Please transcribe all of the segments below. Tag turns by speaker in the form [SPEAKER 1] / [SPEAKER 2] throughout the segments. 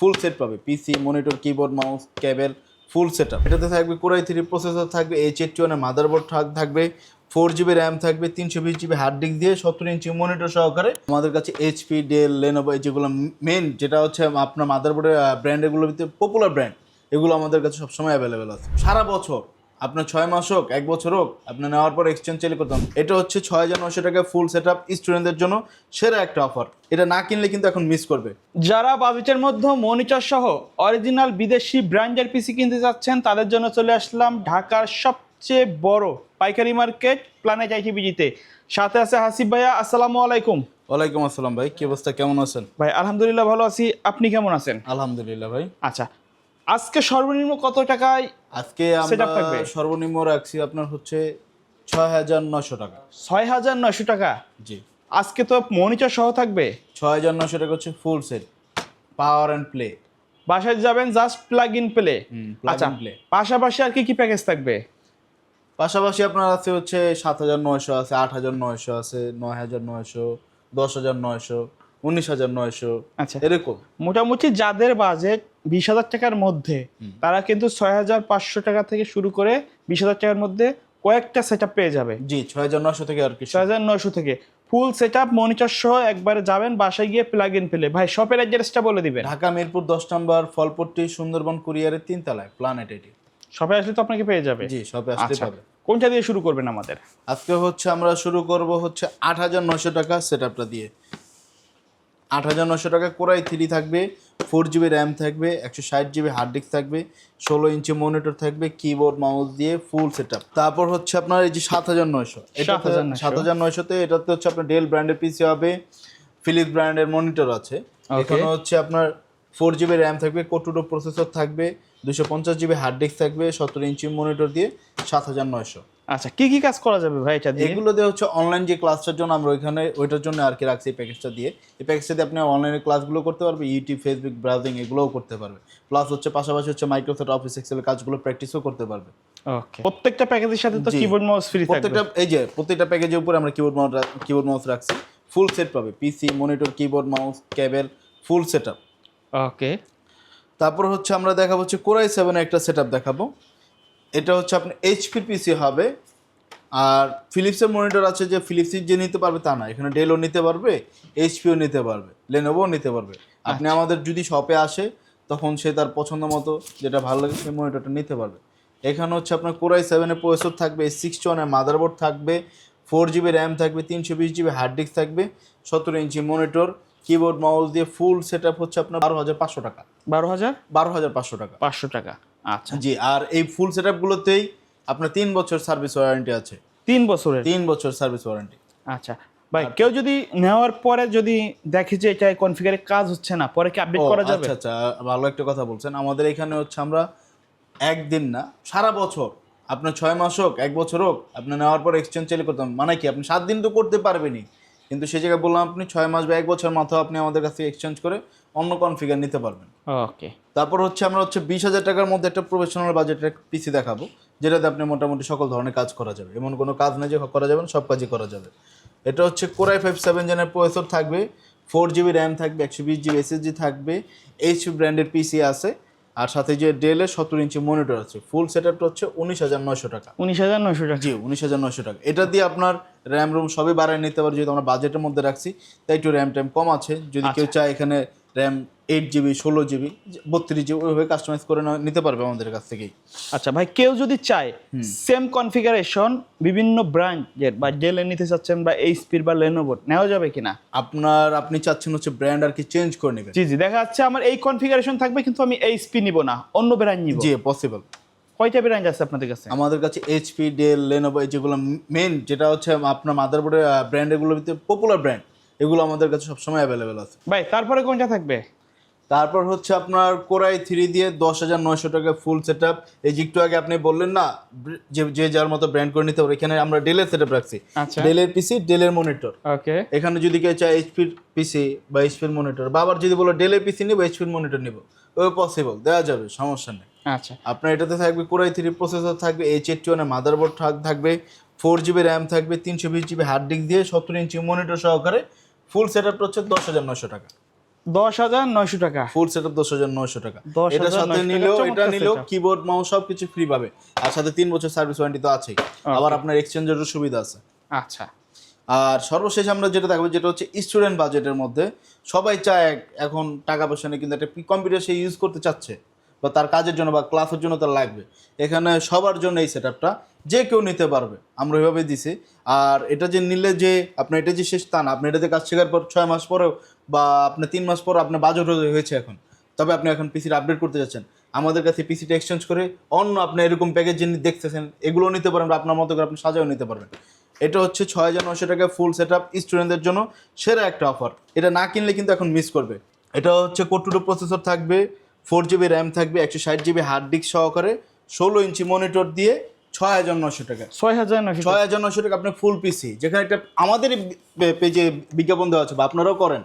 [SPEAKER 1] Full set পাবে, পিসি, monitor, keyboard, mouse, কেবল, full set up. এটাতে থাকবে কোরাই 3 প্রসেসর থাকবে, H81 এর মাদারবোর্ড থাকবে, 4GB র্যাম থাকবে, 320GB হার্ড ডিস্ক দিয়ে 70 ইঞ্চি মনিটর সহকারে। আমাদের কাছে এইচপি, ডেল, লেনোভো যেগুলো মেন, যেটা হচ্ছে আপনার মাদারবোর্ডের ব্র্যান্ড, এগুলোর ভিতরে পপুলার ব্র্যান্ড, এগুলো আমাদের কাছে সবসময় অ্যাভেলেবেল আছে সারা বছর। আপনার 6 মাস হোক, 1 বছর হোক, আপনার নেওয়ার পর এক্সচেঞ্জ চাইলে করতাম। এটা হচ্ছে 6900 টাকা ফুল সেট আপ, স্টুডেন্টদের জন্য সেরা একটা অফার। এটা না কিনলে কিন্তু এখন মিস করবে।
[SPEAKER 2] যারা বাজেটের মধ্যে মনিটর সহ অরিজিনাল বিদেশি ব্র্যান্ডের পিসি কিনতে যাচ্ছেন, তাদের জন্য চলে আসলাম ঢাকার সবচেয়ে বড় পাইকারি মার্কেট প্ল্যানেট আইটিবিজিতে। সাথে আছে হাসিব ভাইয়া। আসসালামু আলাইকুম।
[SPEAKER 1] ওয়ালাইকুম আসসালাম ভাই, কি অবস্থা, কেমন আছেন?
[SPEAKER 2] ভাই আলহামদুলিল্লাহ ভালো আছি, আপনি কেমন আছেন?
[SPEAKER 1] আলহামদুলিল্লাহ ভাই।
[SPEAKER 2] আচ্ছা, আজকে সর্বনিম্ন কত টাকায়
[SPEAKER 1] আজকে
[SPEAKER 2] setup
[SPEAKER 1] আমরা
[SPEAKER 2] থাকবে?
[SPEAKER 1] সর্বনিম্ন রাখছি আপনার হচ্ছে 6900 টাকা।
[SPEAKER 2] 6900 টাকা।
[SPEAKER 1] জি,
[SPEAKER 2] আজকে তো মনিটর সহ থাকবে।
[SPEAKER 1] 6900 টাকা হচ্ছে full set, power and play.
[SPEAKER 2] বাসায় যাবেন just plug in play.
[SPEAKER 1] plug
[SPEAKER 2] আচ্ছা,
[SPEAKER 1] and play।
[SPEAKER 2] পাশাপাশি আর কি কি প্যাকেজ থাকবে?
[SPEAKER 1] পাশাপাশি আপনার আছে হচ্ছে 7900 আছে, 8900 আছে, 9900, 10900, 19900,
[SPEAKER 2] আচ্ছা,
[SPEAKER 1] এরকম।
[SPEAKER 2] মোটামুটি যাদের বাজেট 20,000 টাকার মধ্যে, তারা কিন্তু 6500 টাকা থেকে শুরু করে 20,000 টাকার মধ্যে কয়েকটা সেটআপ পেয়ে যাবে।
[SPEAKER 1] জি, 6900 থেকে আর কি।
[SPEAKER 2] 6900 থেকে ফুল সেটআপ মনিটর সহ একবারে যাবেন বাসায় গিয়ে প্লাগ ইন প্লে। ভাই শপের অ্যাড্রেসটা বলে দিবেন।
[SPEAKER 1] ঢাকা মিরপুর 10 নম্বর, ফলপট্টি, সুন্দরবন কুরিয়ারের 3 তলায় প্ল্যানেট এটি।
[SPEAKER 2] শপে আসলে তো আপনাকে পেয়ে যাবে।
[SPEAKER 1] জি, শপে আসতে
[SPEAKER 2] আচ্ছা,
[SPEAKER 1] পাবে।
[SPEAKER 2] কোনটা দিয়ে শুরু করবেন আমাদের?
[SPEAKER 1] আজকে হচ্ছে আমরা শুরু করব হচ্ছে 8900 টাকা সেটআপটা দিয়ে। 8900 টাকা কোরাই 3 থাকবে, 4GB র্যাম থাকবে, 160GB হার্ড ডিস্ক থাকবে, 16 ইঞ্চি মনিটর থাকবে, কিবোর্ড, মাউস দিয়ে ফুল সেটআপ। তারপর হচ্ছে আপনার এই যে 7900, এটা 7900 তে এটাতে হচ্ছে আপনার ডেল ব্র্যান্ডের পিসি হবে, ফিলিপস ব্র্যান্ডের মনিটর আছে। এখানে হচ্ছে আপনার 4GB র্যাম থাকবে, কোটুডো প্রসেসর থাকবে, 250GB হার্ড ডিস্ক থাকবে, 17 ইঞ্চি মনিটর দিয়ে 7900।
[SPEAKER 2] আচ্ছা, কি কি কাজ করা যাবে ভাই এটা দিয়ে?
[SPEAKER 1] এগুলো দিয়ে হচ্ছে অনলাইন যে ক্লাসটার জন্য আমরা ওইখানে ওইটার জন্য আর কি রাখছি এই প্যাকেজটা দিয়ে। এই প্যাকেজটা দিয়ে আপনি অনলাইনে ক্লাসগুলো করতে পারবে, ইউটিউব, ফেসবুক ব্রাউজিং এগুলোও করতে পারবে। প্লাস হচ্ছে পাশাপাশি হচ্ছে মাইক্রোসফট অফিস এক্সেলের কাজগুলো প্র্যাকটিসও করতে পারবে।
[SPEAKER 2] ওকে, প্রত্যেকটা প্যাকেজের সাথে তো
[SPEAKER 1] জি।
[SPEAKER 2] কিবোর্ড মাউস ফ্রি থাকবে।
[SPEAKER 1] প্রত্যেকটা প্যাকেজের উপরে আমরা কিবোর্ড মাউস রাখছি। ফুল সেট পাবে, পিসি, মনিটর, কিবোর্ড, মাউস, কেবল, ফুল সেটআপ।
[SPEAKER 2] ওকে,
[SPEAKER 1] তারপর হচ্ছে আমরা দেখাবো হচ্ছে কোরাই 7 একটা সেটআপ দেখাবো। এটা হচ্ছে আপনার এইচপির পিসি হবে। আর ফিলিপসের মনিটর আছে, যে ফিলিপসই যে নিতে পারবে তা না, এখানে ডেলও নিতে পারবে, এইচপিও নিতে পারবে, লেনোভোও নিতে পারবে। আপনি আমাদের যদি শপে আসে, তখন সে তার পছন্দ মতো যেটা ভালো লাগে সেই মনিটরটা নিতে পারবে। এখানে হচ্ছে আপনার কোরাই 7 প্রসেসর থাকবে, 61 এর মাদারবোর্ড থাকবে, 4GB র্যাম থাকবে, 320GB হার্ড ডিস্ক থাকবে, 17 ইঞ্চি মনিটর, কিবোর্ড, মাউস দিয়ে ফুল সেটআপ হচ্ছে আপনার 12,500 টাকা। 12,500 টাকা।
[SPEAKER 2] 500 টাকা। আচ্ছা,
[SPEAKER 1] জি, আর এই ফুল সেটআপগুলোতেই আপনার 3 বছর সার্ভিস ওয়ারেন্টি আছে।
[SPEAKER 2] 3 বছরের?
[SPEAKER 1] 3 বছর সার্ভিস ওয়ারেন্টি।
[SPEAKER 2] আচ্ছা ভাই, কেউ যদি নেওয়ার পরে যদি দেখে যে এটা কনফিগারে কাজ হচ্ছে না, পরে কি আপডেট করা যাবে?
[SPEAKER 1] আচ্ছা আচ্ছা, ভালো একটা কথা বলছেন। আমাদের এখানে হচ্ছে আমরা একদিন না, সারা বছর, আপনার 6 মাস হোক, 1 বছর হোক, আপনি নেওয়ার পর এক্সচেঞ্জ চাইলে করতাম। মানে কি, আপনি 7 দিন তো করতে পারবেনই, কিন্তু সেই জায়গায় বললাম আপনি 6 মাস বা 1 বছর মাথাও আপনি আমাদের কাছ থেকে এক্সচেঞ্জ করে অন্য কনফিগার নিতে পারবেন।
[SPEAKER 2] ওকে,
[SPEAKER 1] তারপর হচ্ছে আমরা হচ্ছে 20,000 টাকার মধ্যে একটা প্রফেশনাল বাজেটের পিসি দেখাবো, যেটাতে আপনি মোটামুটি সকল ধরনের কাজ করা যাবে। এমন কোনো কাজ নেই যে করা যাবে না, সব কাজই করা যাবে। এটা হচ্ছে কোরাই 5 জেনের প্রসেসর থাকবে, 4GB র্যাম থাকবে, 120GB এসএসডি থাকবে, এইচপি ব্র্যান্ডের পিসি আছে, আর সাথে যে ডেলের 17 ইঞ্চি মনিটর আছে। ফুল সেটআপটা হচ্ছে 19,900 টাকা।
[SPEAKER 2] 19,900 টাকা?
[SPEAKER 1] জি, 19,900 টাকা। এটা দিয়ে আপনার র্যাম রুম সবই বাড়ায় নিতে পারে, যেহেতু আমরা বাজেটের মধ্যে রাখছি, তাই একটু র্যাম টাইম কম আছে। যদি কেউ চায় এখানে র্যাম 8GB, 16GB, 32GB ওইভাবে কাস্টমাইজ করে নিতে পারবে আমাদের কাছ থেকেই।
[SPEAKER 2] আচ্ছা ভাই, কেউ যদি চায় সেম কনফিগারেশন বিভিন্ন ব্র্যান্ডের বা ডেলের নিতে চাচ্ছেন বা এইচপির বা লেনোভোর, নেওয়া যাবে কিনা?
[SPEAKER 1] আপনি চাচ্ছেন হচ্ছে ব্র্যান্ড আর কি চেঞ্জ করে নেবেন?
[SPEAKER 2] জি জি, দেখা যাচ্ছে আমার এই কনফিগারেশন থাকবে, কিন্তু আমি এইচপি নিব না, অন্য ব্র্যান্ড নিব।
[SPEAKER 1] জি, পসিবল।
[SPEAKER 2] কয়টা ব্র্যান্ড আছে আপনাদের কাছে?
[SPEAKER 1] আমাদের কাছে এইচপি, ডেল, লেনোভো যেগুলো মেন, যেটা হচ্ছে আপনার মাদারবোর্ডের ব্র্যান্ড, এগুলোর ভিতরে পপুলার ব্র্যান্ড, এগুলো আমাদের কাছে সবসময় অ্যাভেলেবেল আছে।
[SPEAKER 2] ভাই তারপরে কোনটা থাকবে?
[SPEAKER 1] তারপর হচ্ছে আপনার কোরাই 3 দিয়ে 10,900 টাকা ফুল সেটআপ। এই যে একটু আগে আপনি বললেন না, যে যার মতো ব্র্যান্ড করে নিতে পারে, এখানে আমরা ডেলের সেটআপ রাখছি।
[SPEAKER 2] আচ্ছা,
[SPEAKER 1] ডেলের পিসি, ডেলের মনিটর।
[SPEAKER 2] ওকে,
[SPEAKER 1] এখানে যদি কেউ চায় এইচপির পিসি বা এইচপির মনিটর, বা আবার যদি বলো ডেলের পিসি নিব, এইচপির মনিটর নিব, ওই পসিবল, দেওয়া যাবে, সমস্যা নেই।
[SPEAKER 2] আচ্ছা,
[SPEAKER 1] আপনার এটাতে থাকবে কোরাই 3 প্রসেসর থাকবে, H81 এর মাদারবোর্ড থাকবে, 4GB র্যাম থাকবে, 320GB হার্ড ডিস্ক দিয়ে 17 ইঞ্চি মনিটর সহকারে। ফুল সেটআপটা হচ্ছে 10,900 টাকা।
[SPEAKER 2] 10,900 টাকা।
[SPEAKER 1] ফুল সেটআপ 10,900 টাকা।
[SPEAKER 2] 10,900
[SPEAKER 1] এটার সাথে
[SPEAKER 2] টাকা,
[SPEAKER 1] নিলেও
[SPEAKER 2] চমৎকার
[SPEAKER 1] এটা নিলেও
[SPEAKER 2] setup।
[SPEAKER 1] কিবোর্ড মাউস সবকিছু ফ্রি পাবে, আর সাথে 3 বছর সার্ভিস ওয়ারেন্টি তো আছেই। আবার আপনার এক্সচেঞ্জেরও সুবিধা আছে।
[SPEAKER 2] আচ্ছা,
[SPEAKER 1] আর সর্বশেষ আমরা যেটা দেখাবো, যেটা হচ্ছে স্টুডেন্ট বাজেটের মধ্যে সবাই চায় এখন টাকা পয়সা নেই কিন্তু একটা কম্পিউটার সে ইউজ করতে চাচ্ছে বা তার কাজের জন্য বা ক্লাসের জন্য তার লাগবে, এখানে সবার জন্য এই সেটআপটা যে কেউ নিতে পারবে, আমরা ওইভাবে দিছি। আর এটা যে নিলে যে আপনার এটা যে শেষ তা না, আপনি এটাতে কাজ শেখার পর 6 মাস পরেও বা আপনার 3 মাস পর আপনার বাজেট হয়েছে এখন, তবে আপনি এখন পিসিটা আপডেট করতে যাচ্ছেন, আমাদের কাছে পিসিটা এক্সচেঞ্জ করে অন্য আপনি এরকম প্যাকেজ যিনি দেখতেছেন এগুলো নিতে পারেন, বা আপনার মতো করে আপনি সাজাও নিতে পারবেন। এটা হচ্ছে 6,900 টাকা ফুল সেটআপ স্টুডেন্টদের জন্য সেরা একটা অফার। এটা না কিনলে কিন্তু এখন মিস করবে। এটা হচ্ছে কোর টু প্রসেসর থাকবে, 4GB র্যাম থাকবে, 160GB হার্ড ডিস্ক সহকারে, 16 ইঞ্চি মনিটর দিয়ে 6,900 টাকা।
[SPEAKER 2] 6,900 টাকা।
[SPEAKER 1] 6,900 টাকা আপনার ফুল পিসি, যেখানে একটা আমাদের পেজে বিজ্ঞাপন দেওয়া আছে বা আপনারাও করেন,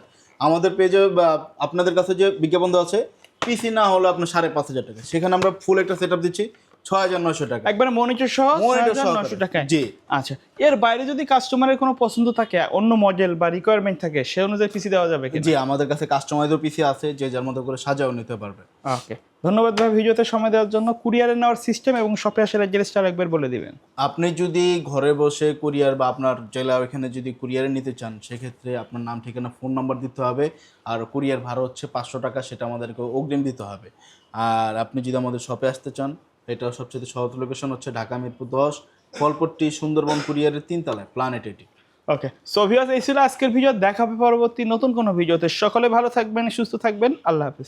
[SPEAKER 1] আমাদের পেজে বা আপনাদের কাছে যে বিজ্ঞাপন দেওয়া আছে পিসি না হলে আপনার 5,500 টাকা, সেখানে আমরা ফুল একটা সেটআপ দিচ্ছি 6,900 টাকা।
[SPEAKER 2] একবারে মনিটর সহ
[SPEAKER 1] মনিটর
[SPEAKER 2] 6,900 টাকা।
[SPEAKER 1] জি।
[SPEAKER 2] আচ্ছা, এর বাইরে যদি কাস্টমারের কোনো পছন্দ থাকে, অন্য মডেল বা রিকোয়ারমেন্ট থাকে, সে অনুযায়ী পিসি দেওয়া যাবে কি?
[SPEAKER 1] জি, আমাদের কাছে কাস্টমাইজড পিসি আছে, যে যার মতো করে সাজাও নিতে পারবে।
[SPEAKER 2] ওকে, ধন্যবাদ ভাই ভিডিওতে সময় দেওয়ার জন্য। কুরিয়ারে নেওয়ার সিস্টেম এবং শপে আসার অ্যাড্রেসটা একবার বলে দিবেন।
[SPEAKER 1] আপনি যদি ঘরে বসে কুরিয়ার বা আপনার জেলা ওইখানে যদি কুরিয়ারে নিতে চান, সেক্ষেত্রে আপনার নাম, ঠিকানা, ফোন নাম্বার দিতে হবে, আর কুরিয়ার ভাড়া হচ্ছে 500 টাকা, সেটা আমাদেরকে অগ্রিম দিতে হবে। আর আপনি যদি আমাদের শপে আসতে চান, এটা সবচেয়ে সহজ লোকেশন হচ্ছে ঢাকা মিরপুর 10, ফলপট্টি, সুন্দরবন কুরিয়ারের 3 তলায়, প্ল্যানেট এটি।
[SPEAKER 2] ওকে, সো ভিউয়ার্স, এই ছিল আজকের ভিডিও। দেখা হবে পরবর্তী নতুন কোনো ভিডিওতে। সকলে ভালো থাকবেন, সুস্থ থাকবেন। আল্লাহ হাফেজ।